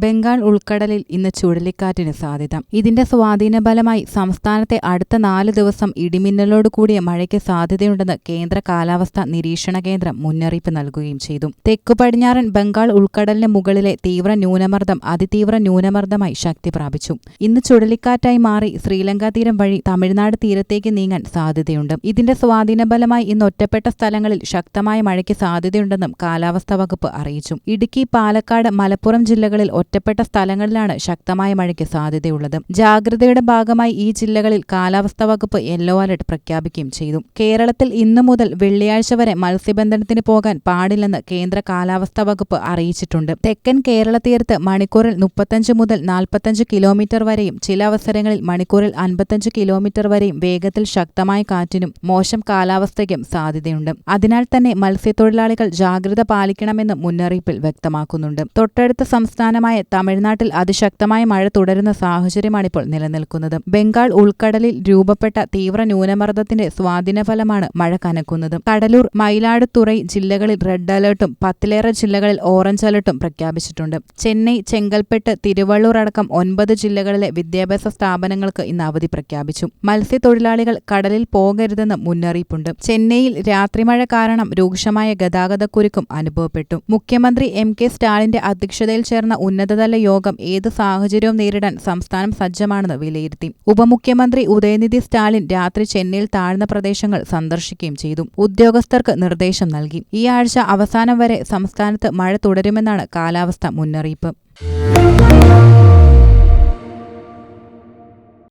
ബംഗാൾ ഉൾക്കടലിൽ ഇന്ന് ചുഴലിക്കാറ്റിന് സാധ്യത. ഇതിന്റെ സ്വാധീനഫലമായി സംസ്ഥാനത്തെ അടുത്ത 4 ദിവസം ഇടിമിന്നലോട് കൂടിയ മഴയ്ക്ക് സാധ്യതയുണ്ടെന്ന് കേന്ദ്ര കാലാവസ്ഥാ നിരീക്ഷണ കേന്ദ്രം മുന്നറിയിപ്പ് നൽകുകയും ചെയ്തു. തെക്കുപടിഞ്ഞാറൻ ബംഗാൾ ഉൾക്കടലിന് മുകളിലെ തീവ്ര ന്യൂനമർദ്ദം അതിതീവ്ര ന്യൂനമർദ്ദമായി ശക്തി പ്രാപിച്ചു. ഇന്ന് ചുഴലിക്കാറ്റായി മാറി ശ്രീലങ്കാ തീരം വഴി തമിഴ്നാട് തീരത്തേക്ക് നീങ്ങാൻ സാധ്യതയുണ്ട്. ഇതിന്റെ സ്വാധീനഫലമായി ഇന്ന് ഒറ്റപ്പെട്ട സ്ഥലങ്ങളിൽ ശക്തമായ മഴയ്ക്ക് സാധ്യതയുണ്ടെന്നും കാലാവസ്ഥാ വകുപ്പ് അറിയിച്ചു. ഇടുക്കി, പാലക്കാട്, മലപ്പുറം ജില്ലകളിൽ ഒറ്റപ്പെട്ട സ്ഥലങ്ങളിലാണ് ശക്തമായ മഴയ്ക്ക് സാധ്യതയുള്ളത്. ജാഗ്രതയുടെ ഭാഗമായി ഈ ജില്ലകളിൽ കാലാവസ്ഥാ വകുപ്പ് യെല്ലോ അലർട്ട് പ്രഖ്യാപിക്കുകയും ചെയ്തു. കേരളത്തിൽ ഇന്നു മുതൽ വെള്ളിയാഴ്ച വരെ മത്സ്യബന്ധനത്തിന് പോകാൻ പാടില്ലെന്ന് കേന്ദ്ര കാലാവസ്ഥാ വകുപ്പ് അറിയിച്ചിട്ടുണ്ട്. തെക്കൻ കേരള തീരത്ത് മണിക്കൂറിൽ 35 മുതൽ 45 കിലോമീറ്റർ വരെയും ചില അവസരങ്ങളിൽ മണിക്കൂറിൽ 55 കിലോമീറ്റർ വരെയും വേഗത്തിൽ ശക്തമായ കാറ്റിനും മോശം കാലാവസ്ഥയ്ക്കും സാധ്യതയുണ്ട്. അതിനാൽ തന്നെ മത്സ്യത്തൊഴിലാളികൾ ജാഗ്രത പാലിക്കണമെന്ന് മുന്നറിയിപ്പിൽ വ്യക്തമാക്കുന്നുണ്ട്. തൊട്ടടുത്ത സംസ്ഥാനമായ തമിഴ്നാട്ടിൽ അതിശക്തമായ മഴ തുടരുന്ന സാഹചര്യമാണിപ്പോൾ നിലനിൽക്കുന്നത്. ബംഗാൾ ഉൾക്കടലിൽ രൂപപ്പെട്ട തീവ്ര ന്യൂനമർദ്ദത്തിന്റെ സ്വാധീനഫലമാണ് മഴ കനക്കുന്നത്. കടലൂർ, മയിലാടുതുറൈ ജില്ലകളിൽ റെഡ് അലർട്ടും 10ലേറെ ജില്ലകളിൽ ഓറഞ്ച് അലർട്ടും പ്രഖ്യാപിച്ചിട്ടുണ്ട്. ചെന്നൈ, ചെങ്കൽപ്പെട്ട്, തിരുവള്ളൂർ അടക്കം 9 ജില്ലകളിലെ വിദ്യാഭ്യാസ സ്ഥാപനങ്ങൾക്ക് ഇന്ന് അവധി പ്രഖ്യാപിച്ചു. മത്സ്യത്തൊഴിലാളികൾ കടലിൽ പോകരുതെന്ന് മുന്നറിയിപ്പുണ്ട്. ചെന്നൈയിൽ രാത്രിമഴ കാരണം രൂക്ഷമായ ഗതാഗതക്കുരുക്കും അനുഭവപ്പെട്ടു. മുഖ്യമന്ത്രി M.K. സ്റ്റാലിന്റെ അധ്യക്ഷതയിൽ ചേർന്ന ഉന്നതതല യോഗം ഏത് സാഹചര്യവും നേരിടാൻ സംസ്ഥാനം സജ്ജമാണെന്ന് വിലയിരുത്തി. ഉപമുഖ്യമന്ത്രി ഉദയനിധി സ്റ്റാലിൻ രാത്രി ചെന്നൈയിൽ താഴ്ന്ന പ്രദേശങ്ങൾ സന്ദർശിക്കുകയും ചെയ്തു. ഉദ്യോഗസ്ഥർക്ക് നിർദ്ദേശം നൽകി. ഈ ആഴ്ച അവസാനം വരെ സംസ്ഥാനത്ത് മഴ തുടരുമെന്നാണ് കാലാവസ്ഥാ മുന്നറിയിപ്പ്.